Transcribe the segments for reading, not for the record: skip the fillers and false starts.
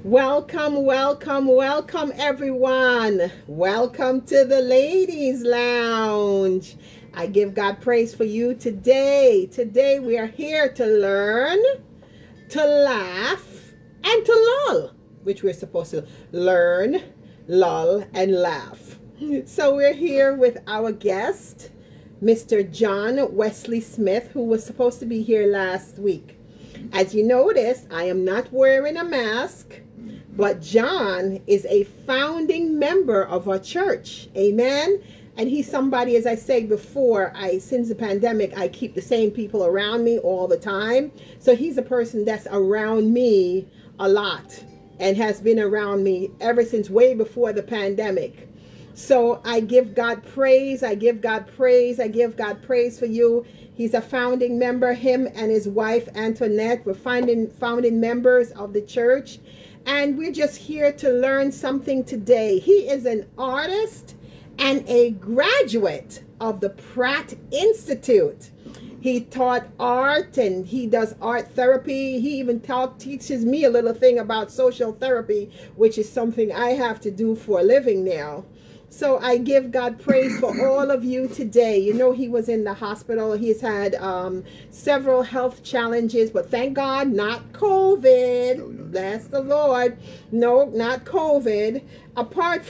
Welcome, welcome, welcome everyone. Welcome to the Ladies Lounge. I give God praise for you today. Today we are here to learn, to laugh, and to lull, which we're supposed to learn, lull, and laugh. So we're here with our guest, Mr. John Wesley Smith, who was supposed to be here last week. As you notice, I am not wearing a mask. But John is a founding member of our church. Amen. And he's somebody, as I said before, since the pandemic, I keep the same people around me all the time. So he's a person that's around me a lot and has been around me ever since way before the pandemic. So I give God praise. I give God praise. I give God praise for you. He's a founding member. Him and his wife, Antoinette, were founding members of the church. And we're just here to learn something today. He is an artist and a graduate of the Pratt Institute. He taught art and he does art therapy. He even teaches me a little thing about social therapy, which is something I have to do for a living now. So I give God praise for all of you today. You know, he was in the hospital. He's had several health challenges, but thank God, not COVID. Bless the Lord. No, not COVID. Apart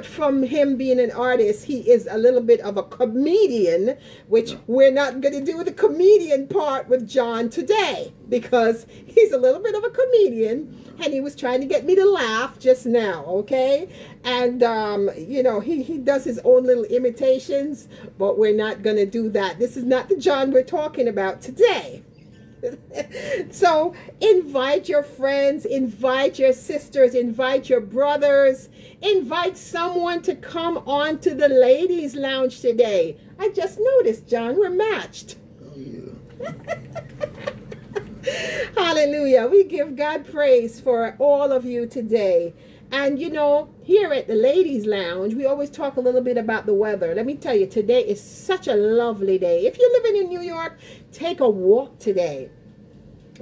from him being an artist, he is a little bit of a comedian, which we're not going to do the comedian part with John today because he's a little bit of a comedian. And he was trying to get me to laugh just now, okay? And, you know, he does his own little imitations, but we're not going to do that. This is not the John we're talking about today. So invite your friends, invite your sisters, invite your brothers, invite someone to come on to the Ladies Lounge today. I just noticed, John, we're matched. Oh, yeah. Hallelujah. We give God praise for all of you today. And you know, here at the Ladies Lounge, we always talk a little bit about the weather. Let me tell you, today is such a lovely day. If you're living in New York, take a walk today.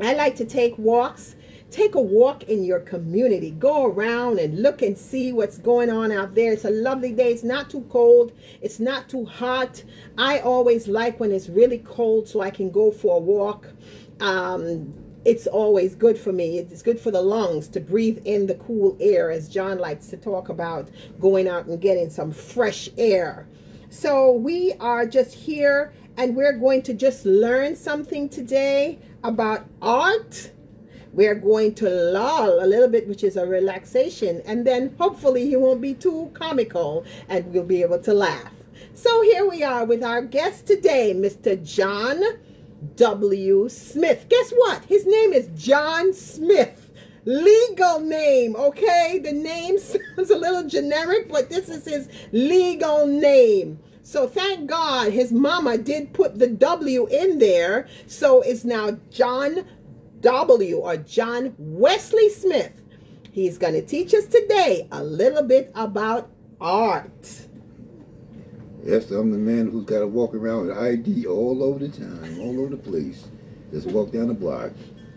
I like to take walks. Take a walk in your community. Go around and look and see what's going on out there. It's a lovely day. It's not too cold. It's not too hot. I always like when it's really cold so I can go for a walk. It's always good for me. It's good for the lungs to breathe in the cool air, as John likes to talk about, going out and getting some fresh air. So we are just here and we're going to just learn something today about art. We're going to lull a little bit, which is a relaxation, and then hopefully he won't be too comical and we'll be able to laugh. So here we are with our guest today, Mr. John W. Smith. Guess what? His name is John Smith. Legal name, okay? The name sounds a little generic, but this is his legal name. So thank God his mama did put the W in there. So it's now John W. or John Wesley Smith. He's going to teach us today a little bit about art. Yes, I'm the man who's got to walk around with ID all over the time, all over the place. Just walk down the block.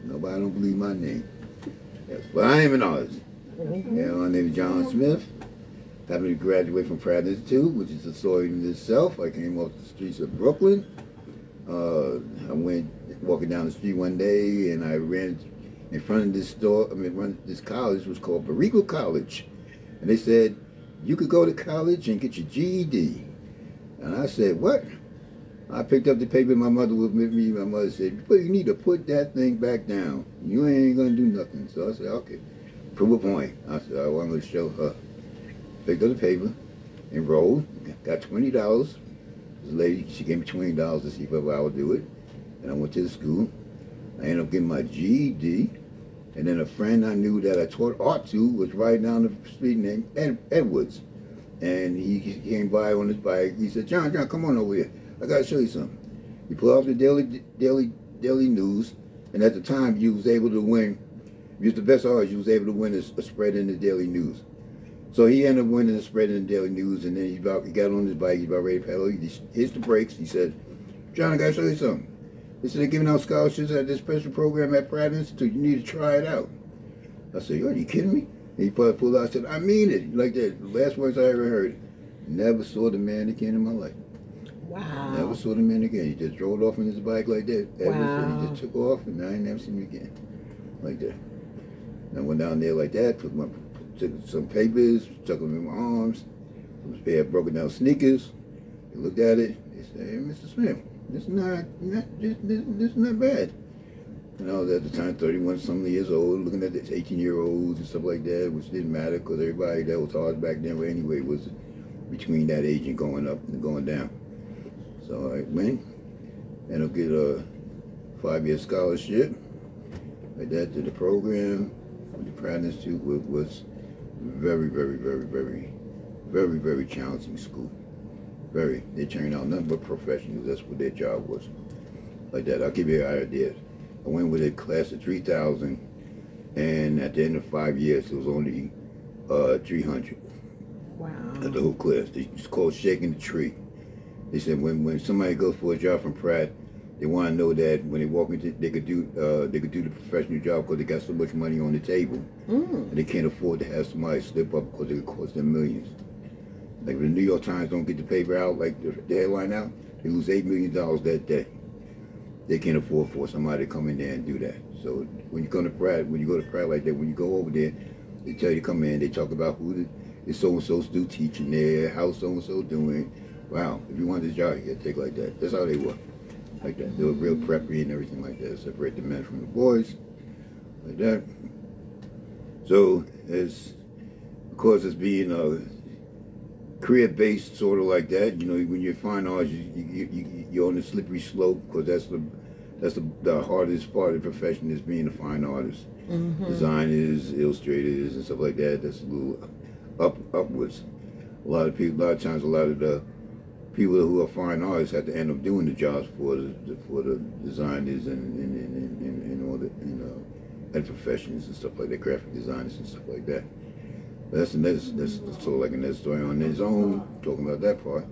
Nobody don't believe my name. Yes, but I am an artist. Yeah, my name is John Smith. Happened to graduate from Pratt Institute, which is a story in itself. I came off the streets of Brooklyn. I went walking down the street one day, and I ran in front of this store. This college was called Barico College, and they said you could go to college and get your GED. And I said, what? I picked up the paper, my mother was with me. My mother said, but you need to put that thing back down. You ain't going to do nothing. So I said, okay, prove a point. I said, I want to show her. Picked up the paper, enrolled, got $20. This lady, she gave me $20 to see if I would do it. And I went to the school. I ended up getting my GED. And then a friend I knew that I taught art to was right down the street named Edwards. And he came by on his bike. He said, John, come on over here. I got to show you something. He pulled off the daily news. And at the time, you was able to win. If you was the best artist, you was able to win a spread in the daily news. So he ended up winning the spread in the daily news. And then he got on his bike. He's about ready to pedal. He hits the brakes. He said, John, I got to show you something. They said they're giving out scholarships at this special program at Pratt Institute. You need to try it out. I said, are you kidding me? And he pulled out. I said, I mean it. Like that. The last words I ever heard. Never saw the man again in my life. Wow. Never saw the man again. He just drove off on his bike like that. Wow. He just took off, and I ain't never seen him again. Like that. And I went down there like that, took some papers, stuck them in my arms. Some pair of broken down sneakers. They looked at it. They said, hey, Mr. Smith, this is not bad. And I was at the time 31-something years old, looking at the 18-year-olds and stuff like that, which didn't matter because everybody that was hard back then anyway was between that age and going up and going down. So I went and I'll get a 5-year scholarship like that to the program. The Pratt Institute was very, very, very, very, very, very challenging school. Very. They turned out nothing but professionals. That's what their job was. Like that. I'll give you an idea. I went with a class of 3,000, and at the end of 5 years, it was only 300. Wow. At the whole class. It's called shaking the tree. They said when somebody goes for a job from Pratt, they want to know that when they walk into, they could do the professional job because they got so much money on the table, and they can't afford to have somebody slip up because it could cost them millions. Like when the New York Times don't get the paper out, like the headline out, they lose $8 million that day. They can't afford for somebody to come in there and do that. So when you go to Pratt like that, when you go over there, they tell you come in, they talk about who the so-and-so's do teaching there, how so-and-so doing. Wow, if you want this job, you gotta take like that. That's how they were. Like that. They were real preppy and everything like that. Separate the men from the boys. Like that. So of course it's being career-based sort of like that. You know, when you're fine arts, you're on the slippery slope because that's the hardest part of the profession is being a fine artist. Designers, illustrators, and stuff like that. That's a little upwards. A lot of times, a lot of the people who are fine artists have to end up doing the jobs for the designers and all the and professions and stuff like that, graphic designers and stuff like that. That's sort of like another story on its own, talking about that part.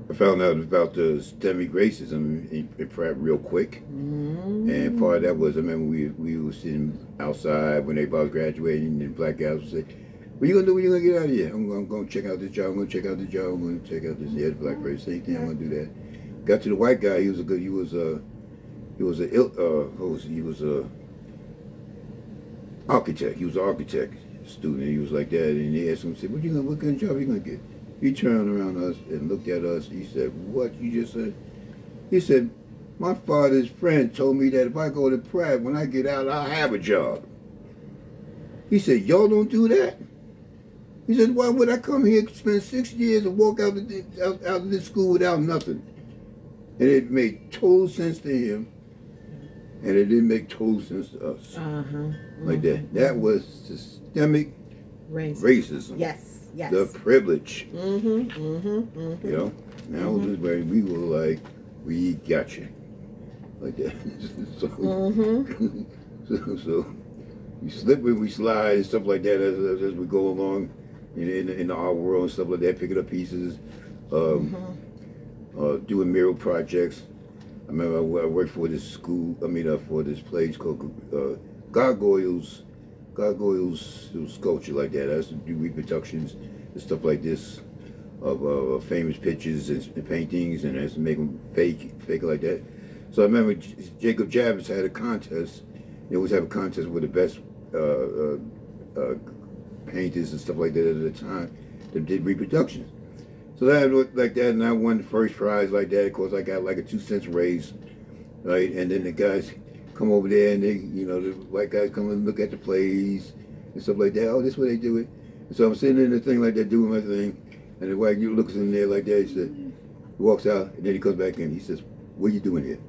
I found out about the systemic racism in Pratt real quick. And part of that was, I remember we were sitting outside when everybody was graduating, and black guys would say, what you gonna do when you gonna get out of here? I'm gonna check out this job, I'm gonna check out this job, I'm gonna check out this. Yeah, the black person, same thing, I'm gonna do that. Got to the white guy, he was a architect. He was an architect student. He was like that, and he asked him, said, what kind of job you gonna get? He turned around us and looked at us. He said, what you just said? He said, my father's friend told me that if I go to Pratt, when I get out, I'll have a job. He said, y'all don't do that? He said, why would I come here, spend 6 years, and walk out of this school without nothing? And it made total sense to him, and it didn't make total sense to us. Like that. That was systemic racism. Yes, yes. The privilege. You know? Now we were like, we got you. Like that. So we slip and we slide and stuff like that as we go along in the art world and stuff like that, picking up pieces, doing mural projects. I remember I worked for this school, for this place called Gargoyles Sculpture, like that. I used to do reproductions and stuff like this of famous pictures and paintings, and I used to make them fake like that. So I remember Jacob Javits had a contest. They always have a contest with the best painters and stuff like that at the time that did reproductions. So that looked like that, and I won the first prize like that. Of course, I got like a 2 cents raise, right? And then the guys come over there, and they, the white guys come and look at the plays and stuff like that. Oh, this is what they do it. And so I'm sitting in the thing like that, doing my thing, and the white dude looks in there like that. He walks out, and then he comes back in. He says, "What are you doing here?"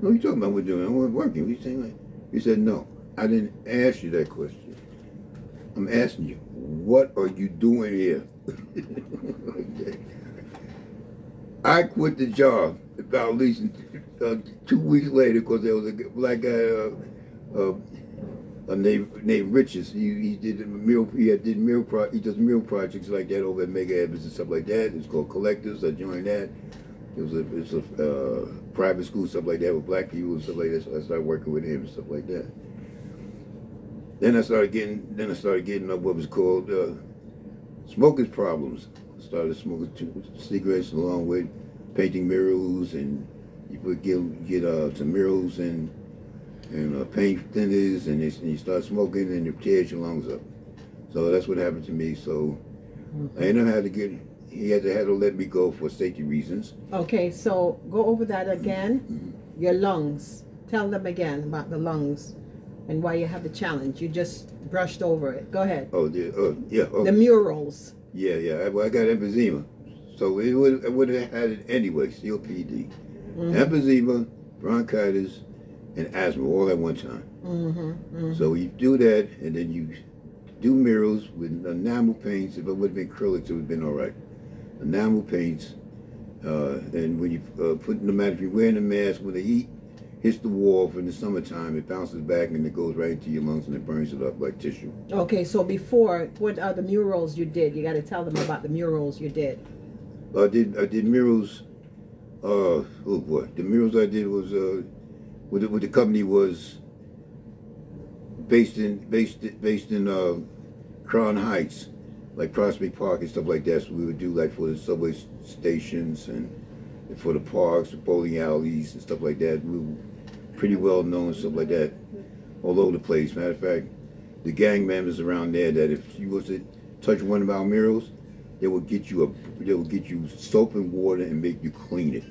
"No, you talking about what you're doing? I'm working." What are you saying? Like, he said, "No, I didn't ask you that question. I'm asking you, what are you doing here?" I quit the job about at least 2 weeks later because there was a black guy named Riches. He did mural. He does mural projects like that over at Mega Evans and stuff like that. It's called Collectors. I joined that. It's a private school, stuff like that, with black people and stuff like that. So I started working with him and stuff like that. Then I started getting up what was called smokers problems. I started smoking cigarettes along with painting murals, and you would get some murals and paint thinners, and you start smoking and it tears your lungs up. So that's what happened to me. So I ended up he had to let me go for safety reasons. Okay, so go over that again. Your lungs. Tell them again about the lungs and why you have the challenge. You just brushed over it. Go ahead. Yeah. Oh. The murals. Yeah. Well, I got emphysema. So I would have had it anyway, COPD. Emphysema, bronchitis, and asthma all at one time. So you do that, and then you do murals with enamel paints. If it would have been acrylics, it would have been all right. Enamel paints, and when you no matter if you're wearing a mask, when the heat hits the wall in the summertime, it bounces back and it goes right into your lungs and it burns it up like tissue. Okay, so before, what are the murals you did? You got to tell them about the murals you did. I did murals. Oh boy, the murals I did was with the company was based in Crown Heights, like Prospect Park and stuff like that. So we would do like for the subway stations and for the parks, the bowling alleys and stuff like that. We were pretty well known, stuff like that, all over the place. Matter of fact, the gang members around there, that if you was to touch one of our murals, they would get you soap and water and make you clean it.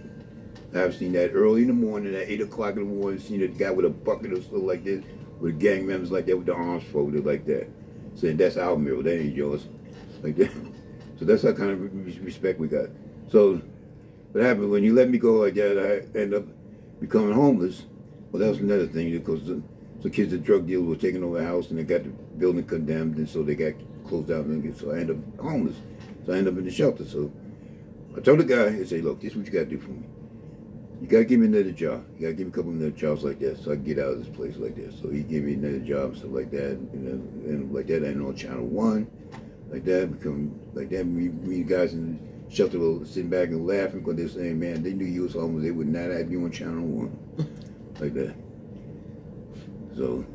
I've seen that early in the morning, at 8 o'clock in the morning, seen a guy with a bucket or stuff like this, with gang members like that with their arms folded like that, saying that's our mural, that ain't yours, like that. So that's the kind of respect we got. So what happened when you let me go like that, I end up becoming homeless. Well, that was another thing, because the kids, the drug dealers were taking over the house and they got the building condemned, and so they got closed out, and so I ended up homeless. So I ended up in the shelter. So I told the guy, I said, look, this is what you got to do for me. You got to give me another job. You got to give me a couple of other jobs like that so I can get out of this place like that. So he gave me another job and stuff like that. And like that, I ended on Channel 1. Like that, me guys in the shelter were sitting back and laughing because they're saying, man, they knew you was homeless. They would not have you on Channel 1. Like that. So,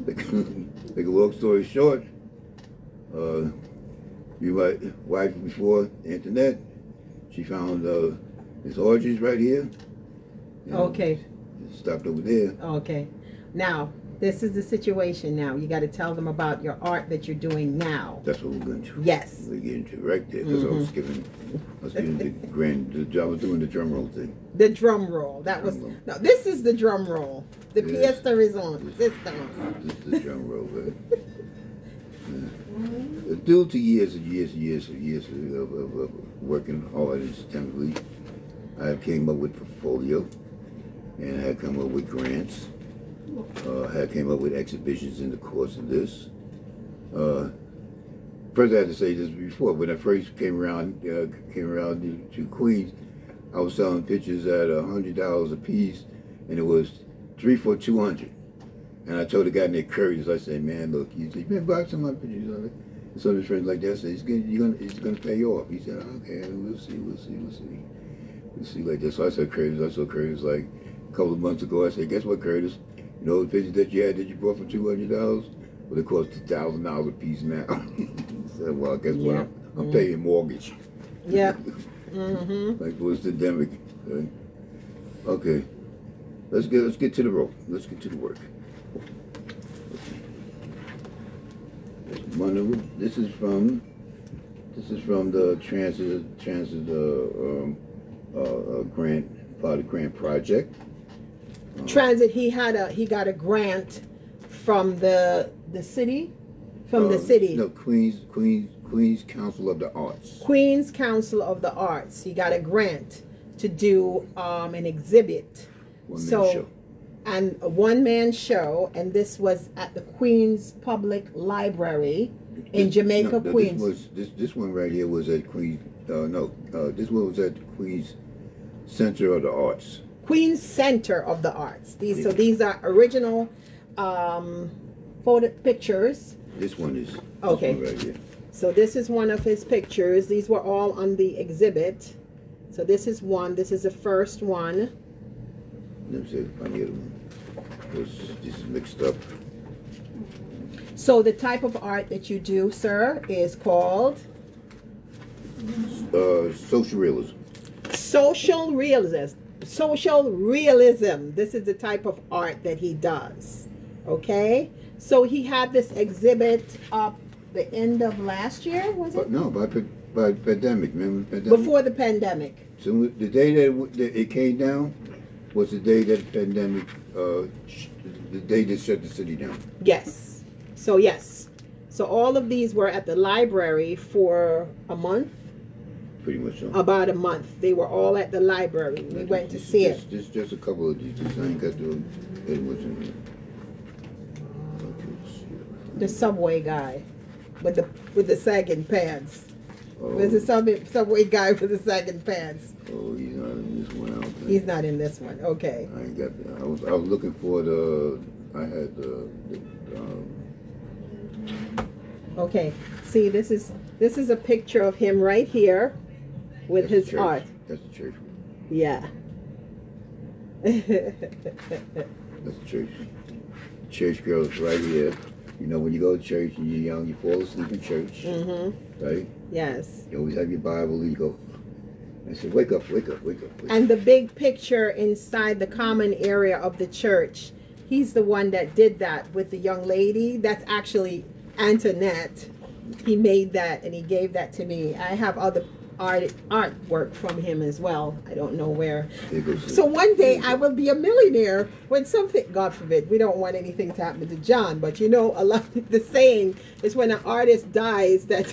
make a long story short, my wife before Antoinette, she found this orgies right here. Okay. Stopped over there. Okay. Now, this is the situation now. You got to tell them about your art that you're doing now. That's what we're going to. Yes. We're getting to right there. Because I was giving I was doing the drum roll thing. The drum roll. No, this is the drum roll. The pièce de raison. This is the drum roll, right? Due to years and years of working hard and intensely, I came up with portfolio, and I had come up with grants. I had came up with exhibitions in the course of this. First, I had to say this before. When I first came around to Queens, I was selling pictures at $100 a piece, and it was 3 for $200. And I told the guy named Curtis, I said, man, look, you been buying some of my pictures of it. And some of his friends like that said, it's gonna pay you off. He said, okay, we'll see like that. So I said, Curtis like a couple of months ago, I said, guess what, Curtis? You know the pictures that you bought for $200? Well, they cost $2,000 a piece now. He said, well, guess what? I'm paying mortgage. Yeah. Like what's the demic? Okay. Let's get to the road. Let's get to the work. One of them. This is from the transit grant project. Transit. He got a grant from the city, the city. No, Queens Council of the Arts. Queens Council of the Arts. He got a grant to do an exhibit. One-man show. And a one-man show, and this was at the Queens Public Library in Jamaica, Queens. This one right here was at Queens. This one was at Queens Center of the Arts. Queens Center of the Arts. These are original photo pictures. This one is okay. This one right here. So this is one of his pictures. These were all on the exhibit. So this is one. This is the first one. Let me see if I get one. It's just mixed up. So the type of art that you do, sir, is called? Social realism. Social realism. Social realism. This is the type of art that he does. Okay? So he had this exhibit up the end of last year, was it? No, by pandemic. Remember the pandemic? Before the pandemic. So the day that it came down was the day that the pandemic, the day that shut the city down. Yes. So yes. So all of these were at the library for a month. Pretty much so. About a month. They were all at the library. We went to see it. Just a couple of these. I ain't got to get much in here. The subway guy with the sagging pants. Oh. There's a subway guy with the sagging pants. Oh, he's not in this one. I don't think. He's not in this one. Okay. I ain't got that. I was looking for the. I had the Okay. See, this is a picture of him right here with his art. That's the church. Yeah. That's the church. Church girls right here. You know, when you go to church and you're young, you fall asleep in church, right? Yes. You always have your Bible and you go, I said, wake up, wake up, wake up. Wake And the big picture inside the common area of the church, he's the one that did that with the young lady. That's actually Antoinette. He made that and he gave that to me. I have other artwork from him as well. I don't know where. So one day I will be a millionaire when something, God forbid, we don't want anything to happen to John, but you know, a lot of the saying is when an artist dies that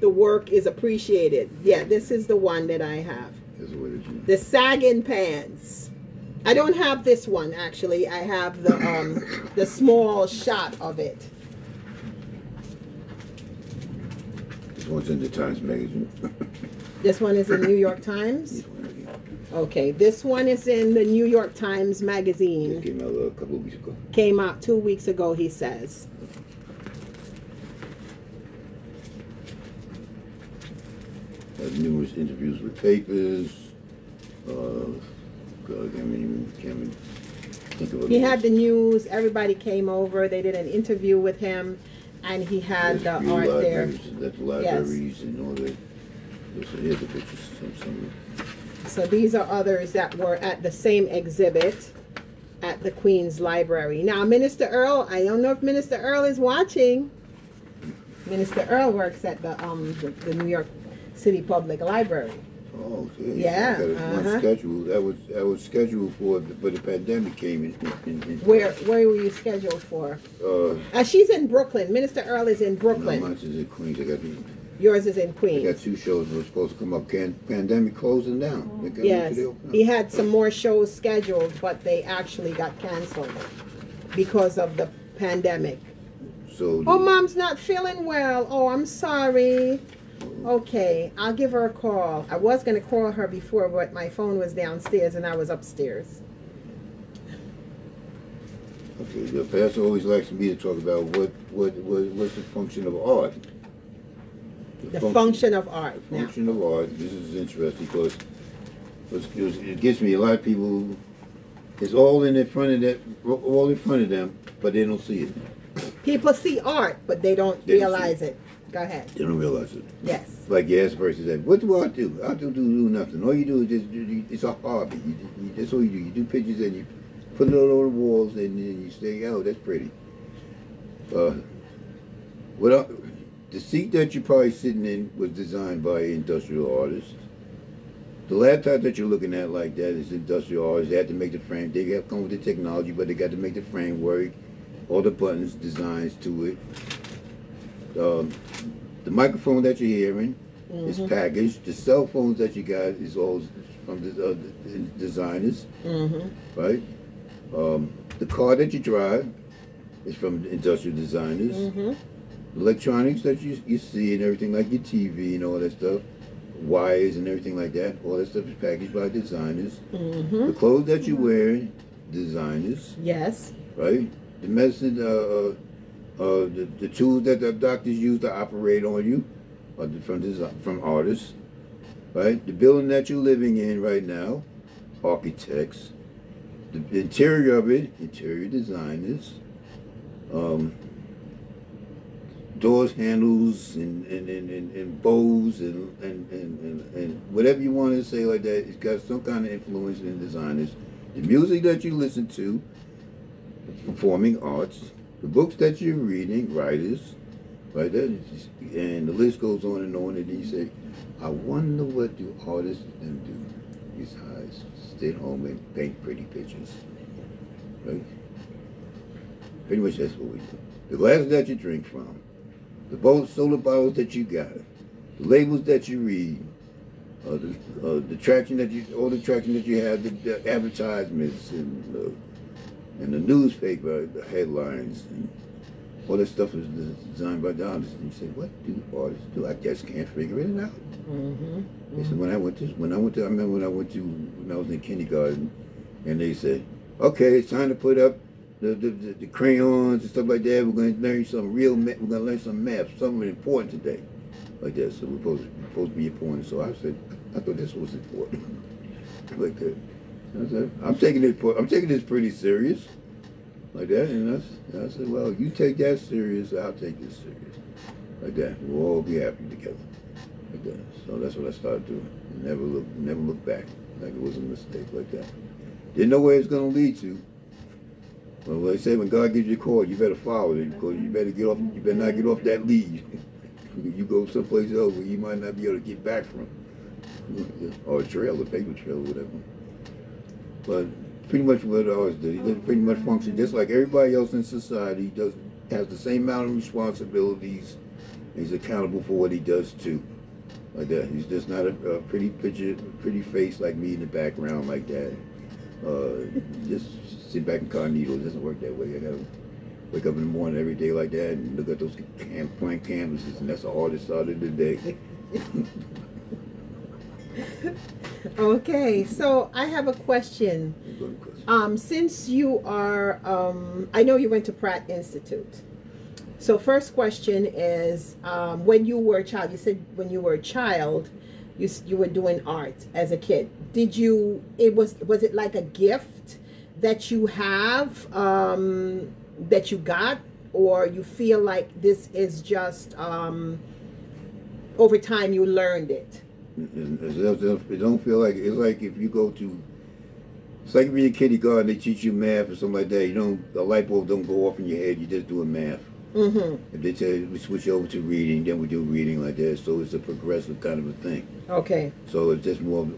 the work is appreciated. Yeah, this is the one that I have. The sagging pants. I don't have this one actually. I have the small shot of it. This one's in the Times Magazine. This one is in New York Times? Okay, this one is in the New York Times Magazine. It came out a couple of weeks ago. Came out 2 weeks ago, he says. Had numerous interviews with papers. God, I can't even think of it. He had the news, everybody came over, they did an interview with him, and he had the art there. That's libraries and all that. Here's the pictures. So these are others that were at the same exhibit at the Queen's Library. Now, Minister Earl, I don't know if Minister Earl is watching. Minister Earl works at the New York City Public Library. Oh, okay. Yeah. One schedule that was scheduled for, but the pandemic came in. Where were you scheduled for? She's in Brooklyn. Minister Earl is in Brooklyn. No, mine is in Queens. Yours is in Queens. I got 2 shows that were supposed to come up. Pandemic closing down. Yes. He had some more shows scheduled, but they actually got canceled because of the pandemic. So. Oh, Mom's not feeling well. Oh, I'm sorry. Okay, I'll give her a call. I was going to call her before, but my phone was downstairs and I was upstairs. Okay, the pastor always likes me to talk about what's the function of art. The function of art. Function of art. This is interesting because it gets me. A lot of people, it's all in front of them, but they don't see it. People see art, but they don't realize it. Go ahead. They don't realize it. Yes. Like you ask a person that, what do art do? Art don't do nothing. All you do is it's a hobby. That's all you do. You do pictures and you put it on the walls and then you say, oh, that's pretty. The seat that you're probably sitting in was designed by an industrial artist. The laptop that you're looking at like that is industrial artists. They had to make the frame. They have come with the technology, but they got to make the frame work. All the buttons, designs to it. The microphone that you're hearing is packaged. The cell phones that you got is all from the designers, right? The car that you drive is from the industrial designers. Electronics that you see and everything, like your TV and all that stuff, wires and everything like that, all that stuff is packaged by designers. The clothes that you wear, designers. Yes. Right? The medicine, the tools that the doctors use to operate on you are from artists. right? The building that you're living in right now, architects. The interior of it, interior designers. Doors, handles, and bows, and whatever you want to say like that. It's got some kind of influence in designers. The music that you listen to, performing arts, the books that you're reading, writers, right there, and the list goes on and on. And then you say, I wonder what do artists then do besides stay at home and paint pretty pictures, right? Pretty much that's what we do. The glasses that you drink from, the soda bottles that you got, the labels that you read, the traction that you, all the traction that you have, the advertisements and the newspaper, the headlines, and all that stuff is designed by the artists. And you say, what do artists do? I just can't figure it out. They said, when I remember when I was in kindergarten, and they said, okay, it's time to put up the crayons and stuff like that. We're going to learn we're going to learn some math, something important today, like that. So we're supposed to be important. So I said, I thought this was important, like that. I said, I'm taking this pretty serious, like that. And I said, well, you take that serious, I'll take this serious, like that. We'll all be happy together, like that. So that's what I started doing. Never look back, like it was a mistake, like that. Didn't know where it's going to lead to. Well, they say when God gives you a call, you better follow it, because you better not get off that lead. You go someplace else where you might not be able to get back from, or a trail, a paper trail, or whatever. But pretty much what ours did, he pretty much function just like everybody else in society. Has the same amount of responsibilities. He's accountable for what he does too, like that. He's just not a pretty picture, pretty face like me in the background, like that. Just sit back incognito. It doesn't work that way. I gotta wake up in the morning every day like that and look at those blank canvases, and that's the hardest start of the day. Okay, so I have a question. Since you are, I know you went to Pratt Institute. So first question is, when you were a child, you said when you were a child, you were doing art as a kid. Was it like a gift that you have, that you got, or you feel like this is just, over time you learned it? It don't feel like, it's like if you go to, it's like if you're in kindergarten, they teach you math or something like that. The light bulb don't go off in your head. You just doing math. If they tell you we switch over to reading, then we do reading like that. So it's a progressive kind of a thing. Okay. So it's just more of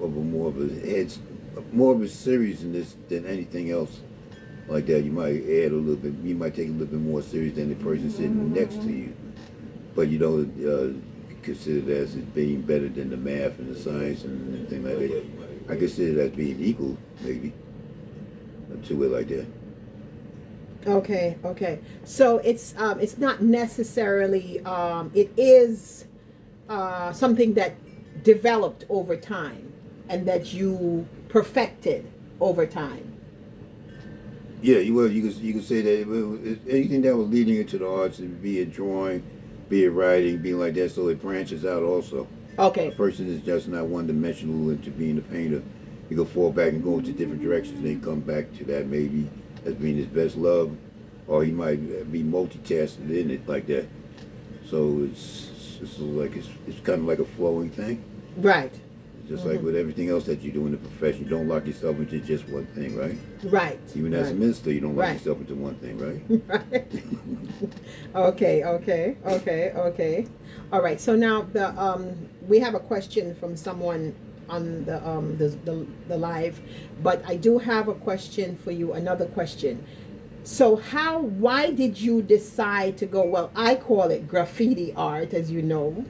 a series in this than anything else like that. You might add a little bit. You might take a little bit more serious than the person sitting next to you, but you don't consider that as being better than the math and the science and anything like that. I consider that as being equal, maybe, to it like that. Okay, okay. So it's not necessarily, it is something that developed over time and that you perfected over time. Yeah, you could say that anything that was leading into the arts, be it drawing, be it writing, being like that, so it branches out also. Okay. A person is just not one-dimensional into being a painter. He can fall back and go into different directions, and then come back to that maybe as being his best love, or he might be multitasking in it like that. So it's kind of like a flowing thing. Right. Just like with everything else that you do in the profession, you don't lock yourself into just one thing, right? Right. Even as a minister, you don't lock yourself into one thing, right? Right. Okay. All right. So now we have a question from someone on the live, but I do have a question for you. Another question. So why did you decide to go? Well, I call it graffiti art, as you know.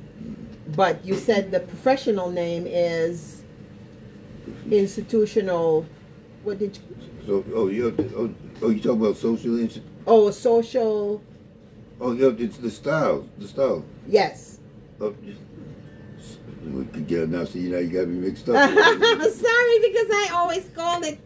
But you said the professional name is institutional. What did you? So you talking about social? Social. Oh yeah, it's the style. Yes. Now, see, now you got me mixed up. Sorry, because I always call it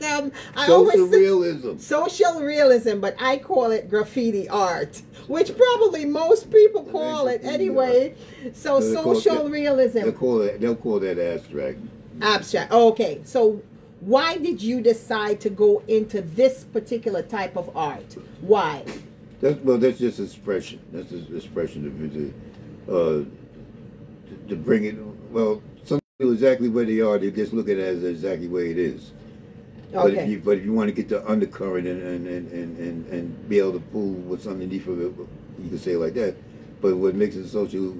social realism. Social realism, but I call it graffiti art, which probably most people call it anyway. So social realism. They'll call that abstract. Abstract. Okay. So why did you decide to go into this particular type of art? Why? That's just expression. That's just expression to bring it. Well, some people exactly where they are. They just look at it as exactly where it is. Okay. But if you want to get the undercurrent and be able to pull what's underneath of it, you can say it like that. But what makes it social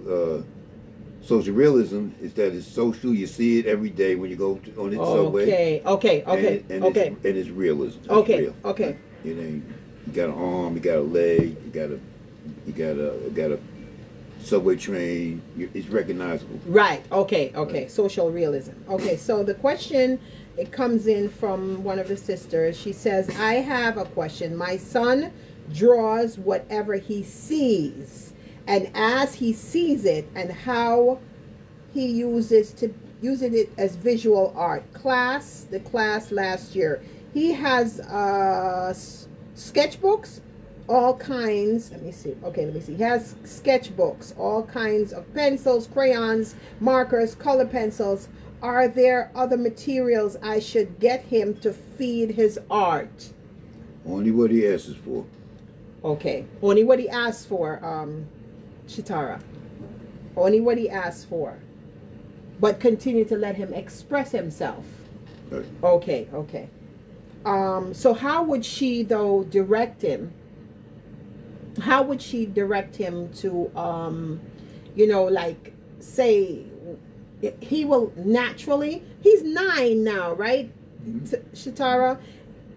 realism is that it's social. You see it every day when you go on the subway. Okay. And it's realism. It's real. Okay. You know, you got an arm, you got a leg, you got a subway train. It's recognizable. Right. Okay. Social realism. Okay. So the question, it comes in from one of the sisters. She says, I have a question. My son draws whatever he sees, and as he sees it and how he uses it as visual art. The class last year, he has sketchbooks, all kinds. Let me see. He has sketchbooks, all kinds of pencils, crayons, markers, color pencils. Are there other materials I should get him to feed his art? Only what he asks for. Okay. Only what he asks for, Chitara. Only what he asks for. But continue to let him express himself. Right. Okay. So how would she, though, direct him? How would she direct him to, like, say, he will naturally, he's 9 now, right, Chitara?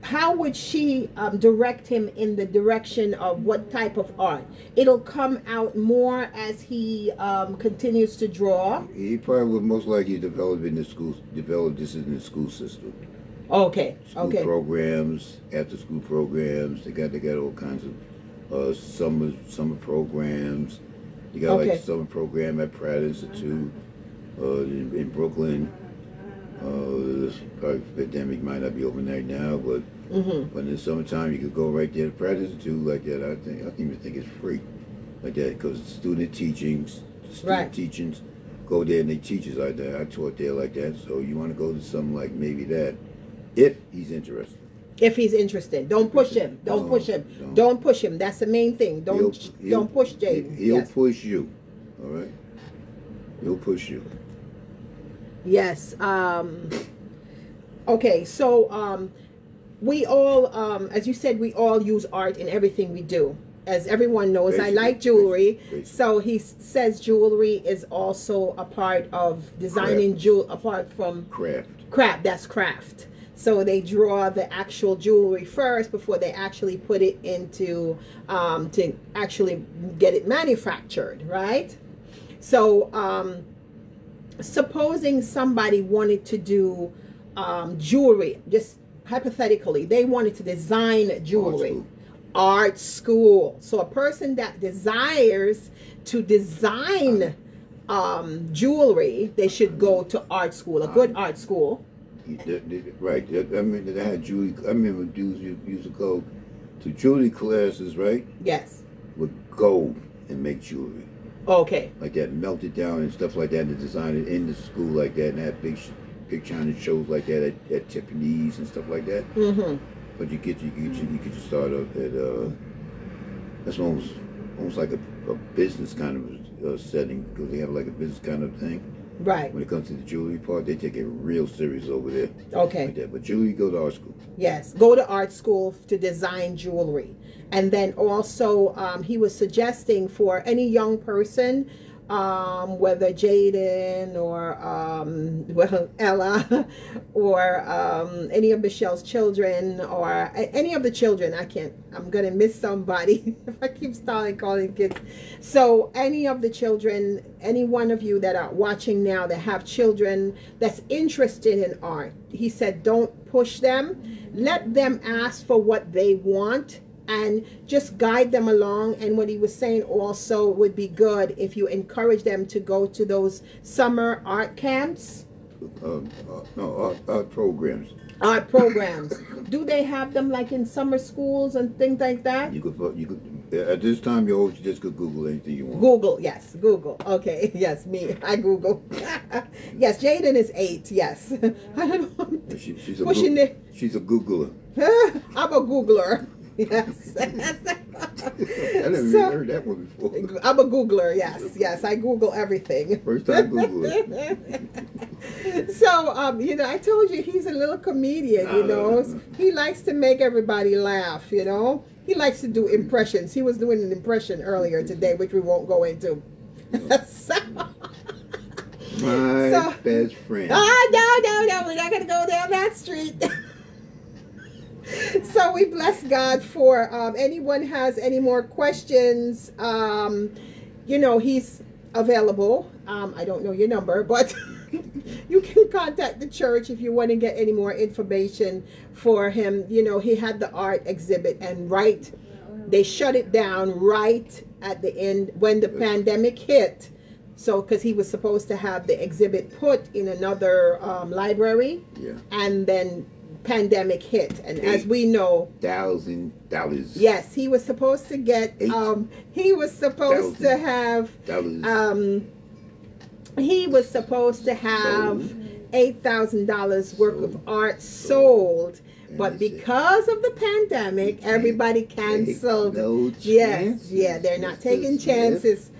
How would she direct him in the direction of what type of art? It'll come out more as he continues to draw. He probably would most likely develop this in the school system. Okay. School programs, after school programs. They got all kinds of summer programs. You got like a summer program at Pratt Institute in Brooklyn. This pandemic might not be open right now, but when in the summertime you could go right there to Pratt Institute like that. I don't even think it's free like that, because student teachings go there and they teach us like that. I taught there like that, so you want to go to something like maybe that if he's interested. If he's interested, don't push him. Don't push him. That's the main thing. Don't push Jaden. He'll push you. All right. He'll push you. Yes. Okay. So we all, as you said, we all use art in everything we do. As everyone knows, I like jewelry. So he says jewelry is also a part of designing jewelry, apart from craft. That's craft. So they draw the actual jewelry first before they actually put it into, to actually get it manufactured, right? So supposing somebody wanted to do jewelry, just hypothetically, they wanted to design jewelry. Art school. So a person that desires to design jewelry, they should go to art school, a good art school. Right. I mean, they had jewelry. I remember dudes used to go to jewelry classes, right? Yes. Would go and make jewelry. Okay. Like that, melt it down and stuff like that, and design it in the school like that, and have big China shows like that at Tiffany's and stuff like that. But you get to start up at that's almost like a business kind of setting, because they have like a business kind of thing. Right. When it comes to the jewelry part, they take it real serious over there. Okay. Like that. But jewelry, go to art school. Yes, go to art school to design jewelry. And then also, he was suggesting for any young person, whether Jaden or Ella or any of Michelle's children or any of the children. I'm going to miss somebody if I keep calling kids. So any of the children, any one of you that are watching now that have children that's interested in art, he said, don't push them. Let them ask for what they want, and just guide them along. And what he was saying also would be good if you encourage them to go to those summer art camps. No, art programs. Art programs. Do they have them like in summer schools and things like that? You could at this time you always just could Google anything you want. Google, yes, Google. Okay, yes, me, I Google. Yes, Jaden is 8. Yes, I don't know. She's a Googler. I'm a Googler. Yes. I never even heard that one before. I'm a Googler. Yes, I Google everything. First time Googler. So, you know, I told you he's a little comedian. You know, he likes to make everybody laugh. You know, he likes to do impressions. He was doing an impression earlier today, which we won't go into. My best friend. Oh, no, we're not gonna go down that street. So we bless God for anyone has any more questions. You know, he's available. I don't know your number, but you can contact the church if you want to get any more information for him. You know, he had the art exhibit, and they shut it down right at the end when the pandemic hit. So, because he was supposed to have the exhibit put in another library, and then pandemic hit, and as we know, $1,000. yes, he was supposed to get he was supposed to have $8,000 worth of art sold, but because of the pandemic, everybody canceled. They're not taking chances.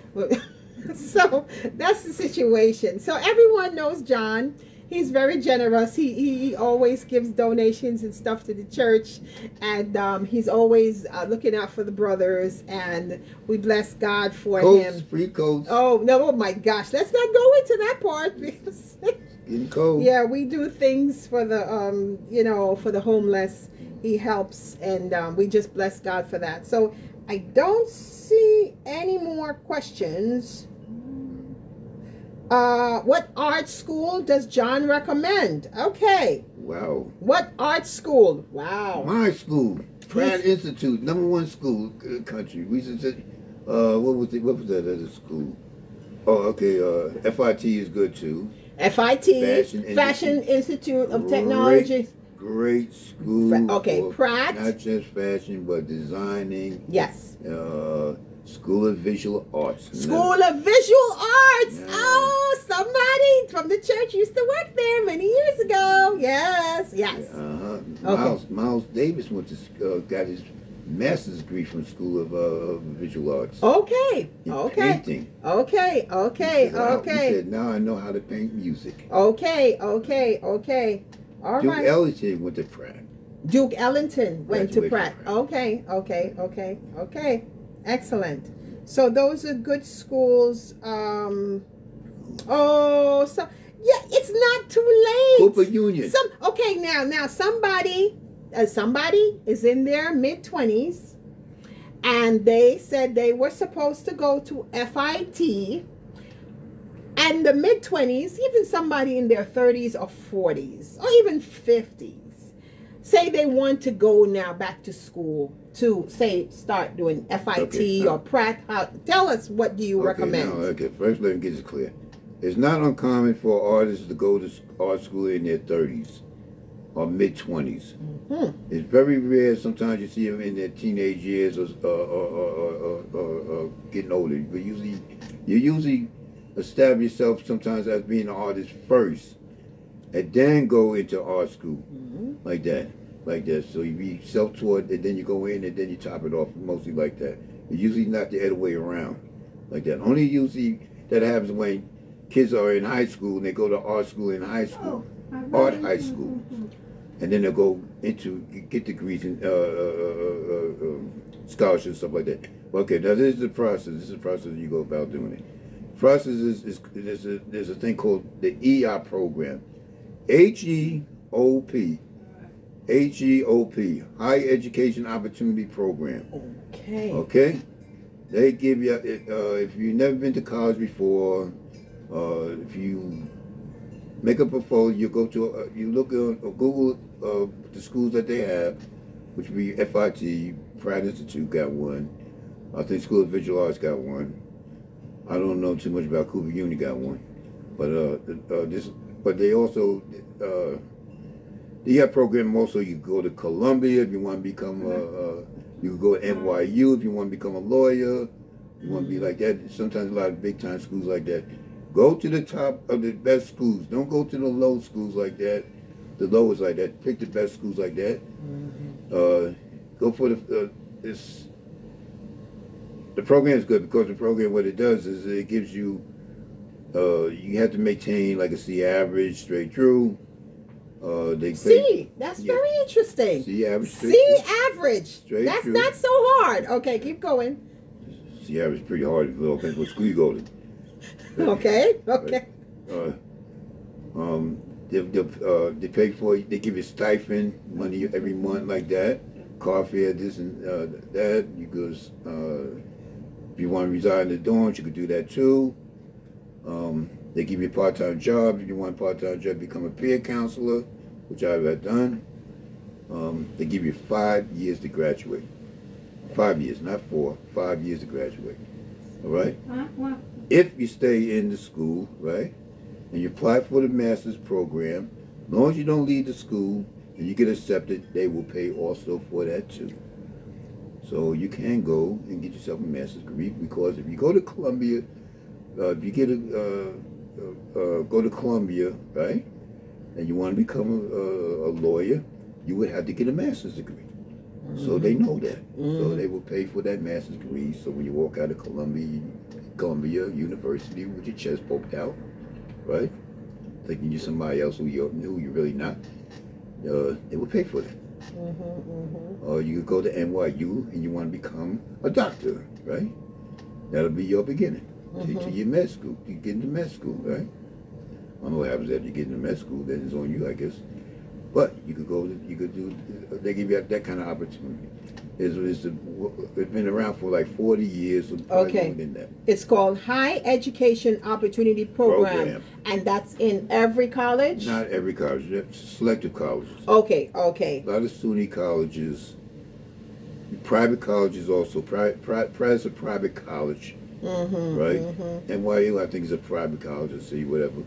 So that's the situation. So everyone knows John. He's very generous. He always gives donations and stuff to the church, and he's always looking out for the brothers, and we bless God for him. Free coats. Oh no! Oh my gosh! Let's not go into that part because getting cold. Yeah, we do things for the you know, for the homeless. He helps, and we just bless God for that. So I don't see any more questions. What art school does John recommend? Okay. Wow. What art school? Wow. My school, Pratt Institute, #1 school country. We used to say, what was that other school? Oh, okay. FIT is good too. FIT, Fashion Institute of Technology. Great school. Okay, Pratt. Not just fashion, but designing. Yes. School of Visual Arts. School of Visual Arts. Yeah. Oh, somebody from the church used to work there many years ago. Yes. Okay. Miles Davis went to got his master's degree from School of Visual Arts. Okay. In painting. Okay. He said, now I know how to paint music. Okay. All Duke right. Ellington went to Pratt. Duke Ellington went to Pratt. Pratt. Okay. Excellent. So those are good schools. So yeah, it's not too late. Cooper Union. Now somebody is in their mid-20s, and they said they were supposed to go to FIT, and the mid-20s, even somebody in their 30s or 40s or even 50s, say they want to go now back to school to start doing FIT or Pratt. Tell us, what do you recommend? First let me get this clear. It's not uncommon for artists to go to art school in their 30s or mid-20s. It's very rare. Sometimes you see them in their teenage years or getting older. But you usually establish yourself sometimes as being an artist first, and then go into art school like that. So you be self-taught, and then you go in, and then you top it off, mostly like that. It's usually not the other way around, like that. Only usually that happens when kids are in high school, and they go to art school in high school, art high school, and then they'll go into get degrees in scholarships, stuff like that. Okay, now this is the process. This is the process you go about doing it. Process is there's a thing called the HEA Program. HEOP, High Education Opportunity Program. Okay. They give you, if you've never been to college before, if you make a portfolio, you go to, you look on Google the schools that they have, which would be FIT, Pratt Institute got one. I think School of Visual Arts got one. I don't know too much about Cooper Uni got one. But they also, the HEA program also, you go to Columbia if you want to become you can go to NYU if you want to become a lawyer. You want to be like that. Sometimes a lot of big time schools like that. Go to the top of the best schools. Don't go to the low schools like that. The lowest like that. Pick the best schools like that. Go for the program is good because the program, what it does is it gives you, you have to maintain like a C average straight through. That's very interesting. C average. Straight That's through. Not so hard. Okay, keep going. C average is pretty hard. It depends what school you go to. Okay. They pay for it. They give you stipend money every month like that. Car fare, this and that. You go. If you want to reside in the dorms, you could do that too. They give you a part-time job. If you want a part-time job, become a peer counselor, which I've done. They give you 5 years to graduate. 5 years, not 4. 5 years to graduate. All right? If you stay in the school, right, and you apply for the master's program, as long as you don't leave the school and you get accepted, they will pay also for that too. So you can go and get yourself a master's degree, because if you go to Columbia, if you get go to Columbia, right, and you want to become a lawyer, you would have to get a master's degree. So they know that. So they will pay for that master's degree. So when you walk out of Columbia University with your chest poked out, right, thinking you're somebody else who you're really not, they will pay for that. Or you could go to NYU and you want to become a doctor, right? That'll be your beginning to your med school. You get into med school, right? I don't know what happens after you get into med school. Then it's on you, I guess. But you could go. You could do. They give you that kind of opportunity. It's been around for like 40 years. So okay. Longer than that. It's called High Education Opportunity Program, and that's in every college. Not every college. Selective colleges. Okay. A lot of SUNY colleges, private colleges also. Pratt's a private college, right? NYU, I think, is a private college. Or see whatever,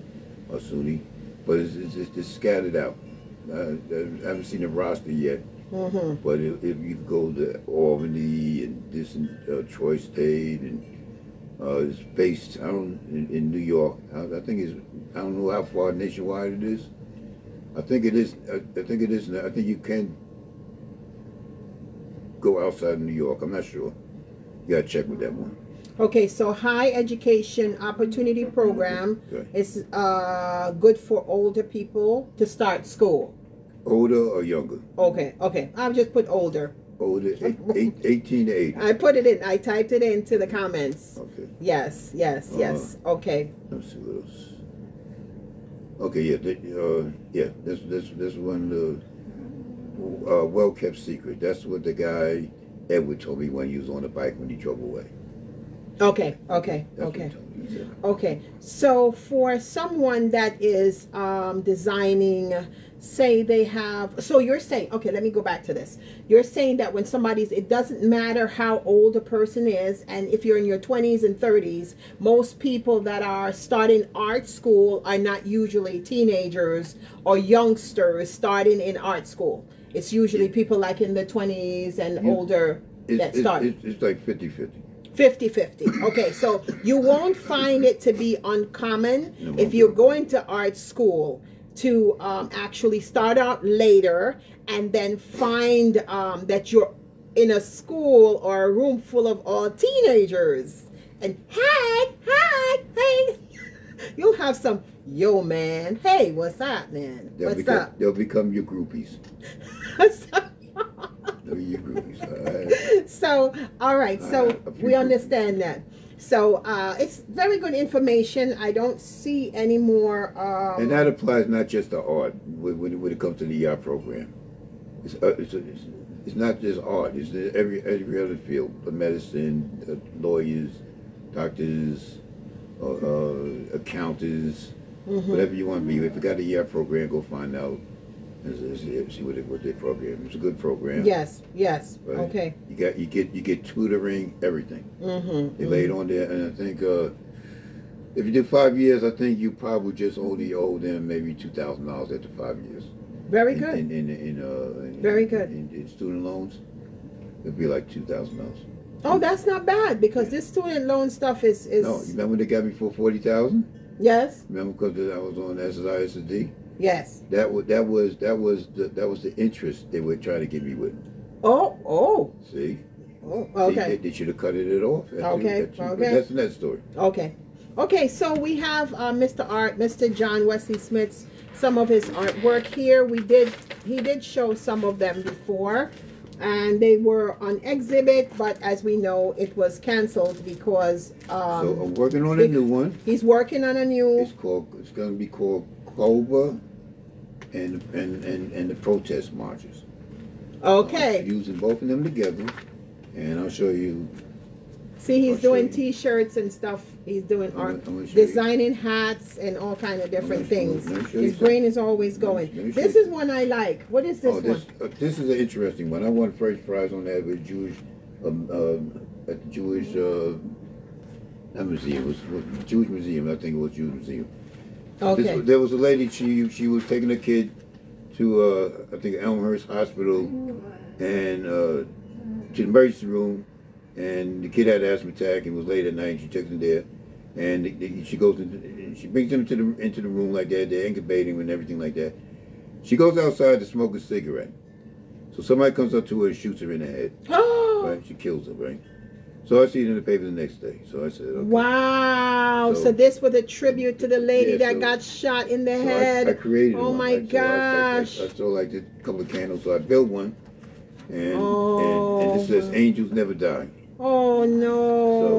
or SUNY, but it's scattered out. I haven't seen the roster yet. But if you go to Albany and this and Troy State, and it's based in New York. I think I don't know how far nationwide it is. I think it is. I think you can go outside of New York. I'm not sure. You gotta check with that one. Okay, so High Education Opportunity Program is good for older people to start school. Older or younger? Okay. I'll just put older. Older, 18 to 80. I put it in. I typed it into the comments. Okay. Yes. Okay. Let's see what else. Okay, This one, well-kept secret. That's what the guy Edward told me when he was on the bike when he drove away. Okay. So for someone that is designing, say they have, so you're saying, okay, let me go back to this. You're saying that when it doesn't matter how old a person is, and if you're in your 20s and 30s, most people that are starting art school are not usually teenagers or youngsters starting in art school. It's usually people like in the 20s and older that start. It's like 50-50. 50-50. Okay, so you won't find it to be uncommon if you're going to art school to actually start out later and then find that you're in a school or a room full of all teenagers. And hey, you'll have some, yo man, hey, what's up, man? What's up? They'll become your groupies. They'll be your groupies. So, all right, so we understand that. So it's very good information. I don't see any more. And that applies not just to art when it comes to the HEA program. It's not just art. It's every other field: medicine, lawyers, doctors, accountants, whatever you want to be. If you got a HEA program, go find out See what their program. It's a good program. Yes, yes. Right? Okay. You get tutoring, everything. They laid on there, and I think if you do 5 years, I think you probably just only owe them maybe $2,000 after 5 years. Very good. Very good. In student loans, it'd be like $2,000. Oh, that's not bad, because this student loan stuff is. No, you remember they got me for $40,000? Yes. Remember, because I was on SSI. Yes. That was the interest they were trying to get me with. Oh. See. Oh, okay. See, they should have cut it off. Okay. That's that story. Okay. So we have Mr. John Wesley Smith's, some of his artwork here. He did show some of them before, and they were on exhibit, but as we know, it was canceled because. So I'm working on a new one. He's working on a new. It's going to be called Cobra and the protest marches. Okay. Using both of them together, and I'll show you. See, he's doing T-shirts and stuff. He's doing art, designing hats and all kind of different things. His brain is always going. This is one I like. What is this one? This is an interesting one. I won first prize on that with Jewish, at the Jewish museum. It was Jewish Museum. I think it was Jewish Museum. Okay. There was a lady. She was taking a kid to I think Elmhurst Hospital and to the emergency room, and the kid had an asthma attack and was late at night. She takes him there, and she goes she brings him into the room like that. They're incubating him and everything like that. She goes outside to smoke a cigarette. So somebody comes up to her and shoots her in the head. Right? She kills her. Right. So I see it in the paper the next day. So I said, okay. Wow. So this was a tribute to the lady that got shot in the head. I created one. Oh my gosh. I saw like a couple of candles, so I built one. And it says, "Angels never die." Oh no. So,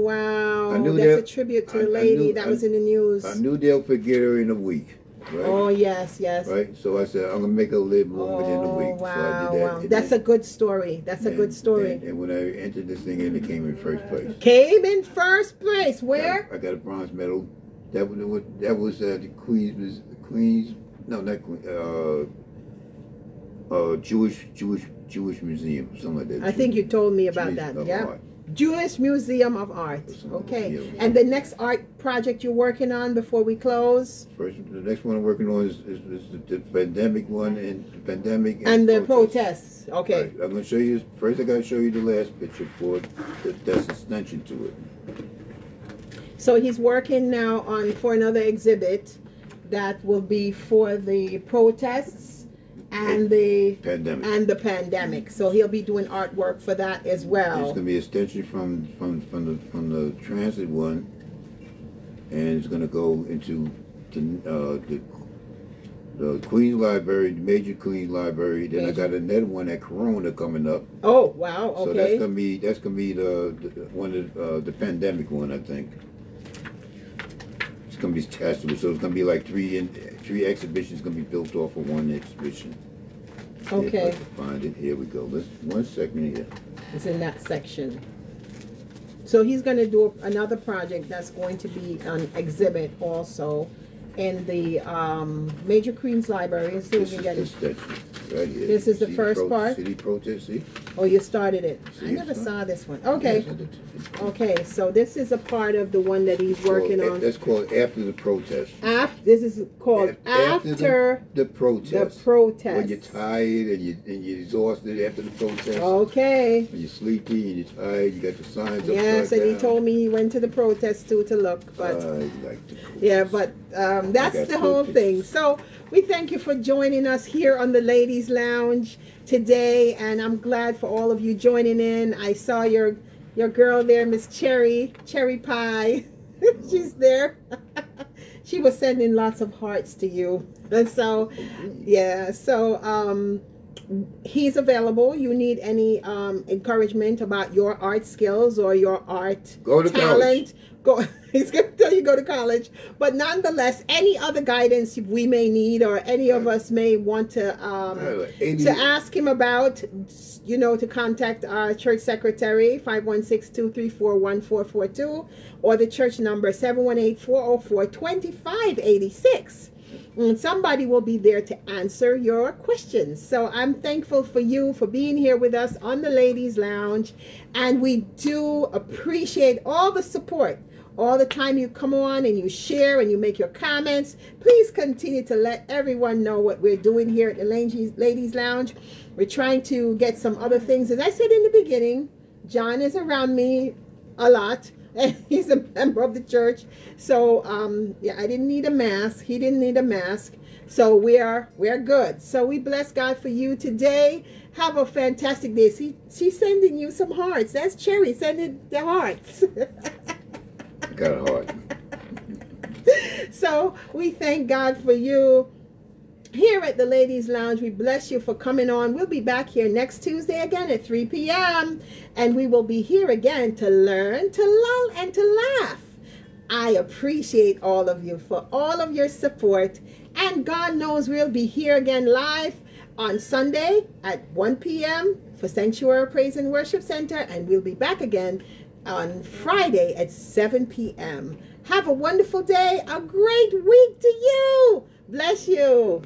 wow. I knew that's a tribute to the lady that was in the news. I knew they'll forget her in a week. Right? Oh yes. Right. So I said, I'm gonna make her live more within a week. Wow, so I did that. wow. That's a good story. That's a good story. And when I entered this thing in, it came in first place. Came in first place. Where? I got a bronze medal. That was the Queens. No, not Queens. Jewish Museum, something like that. I think you told me about that. Yeah. Jewish Museum of Art. Okay. And the next art project you're working on before we close? The next one I'm working on is the pandemic one and the protests. Okay. Right. I'm going to show you. First, I got to show you the last picture for that's extension to it. So he's working now for another exhibit that will be for the protests and the pandemic. So he'll be doing artwork for that as well. It's going to be an extension from the transit one, and it's going to go into the Queens Library, the major Queens Library. Then I got another one at Corona coming up. Oh wow! Okay. So that's gonna be the one of the pandemic one, I think. It's gonna be attached to it, so it's gonna be like three exhibitions gonna be built off of one exhibition. Okay. If I can find it. Here we go. Let's 1 second here. It's in that section. So he's going to do another project that's going to be an exhibit also in the Major Queens Library. Let's see if we can get it. Right here. This is the first part. City protest. See? Oh, you started it. I never saw this one. Okay. Yes, okay, so this is a part of the one that he's working on. That's called After the Protest. This is called After the Protest. The Protest. When you're tired and you're exhausted after the protest. Okay. When you're sleepy and you're tired, you got the signs up. Yes, and he told me he went to the protest too to look, but yeah, but that's the whole thing. So we thank you for joining us here on the Ladies Lounge today, and I'm glad for all of you joining in. I saw your girl there, Miss Cherry Pie. She's there. She was sending lots of hearts to you, and so yeah. So he's available. You need any encouragement about your art skills or your art talent? He's going to tell you go to college. But nonetheless, any other guidance we may need or any of us may want to ask him about, to contact our church secretary, 516-234-1442, or the church number 718-404-2586. somebody will be there to answer your questions. So I'm thankful for you for being here with us on the Ladies Lounge. And we do appreciate all the support. All the time you come on and you share and you make your comments. Please continue to let everyone know what we're doing here at the Ladies Lounge. We're trying to get some other things. As I said in the beginning, John is around me a lot. And he's a member of the church. So, yeah, I didn't need a mask. He didn't need a mask. So we're good. So we bless God for you today. Have a fantastic day. She's sending you some hearts. That's Cherry sending the hearts. Got a heart. So we thank God for you here at the Ladies Lounge. We bless you for coming on. We'll be back here next Tuesday again at 3 p.m. And we will be here again to learn, to lull, and to laugh. I appreciate all of you for all of your support. And God knows we'll be here again live on Sunday at 1 p.m. for Sanctuary Praise and Worship Center. And we'll be back again on Friday at 7 p.m. Have a wonderful day, a great week to you. Bless you.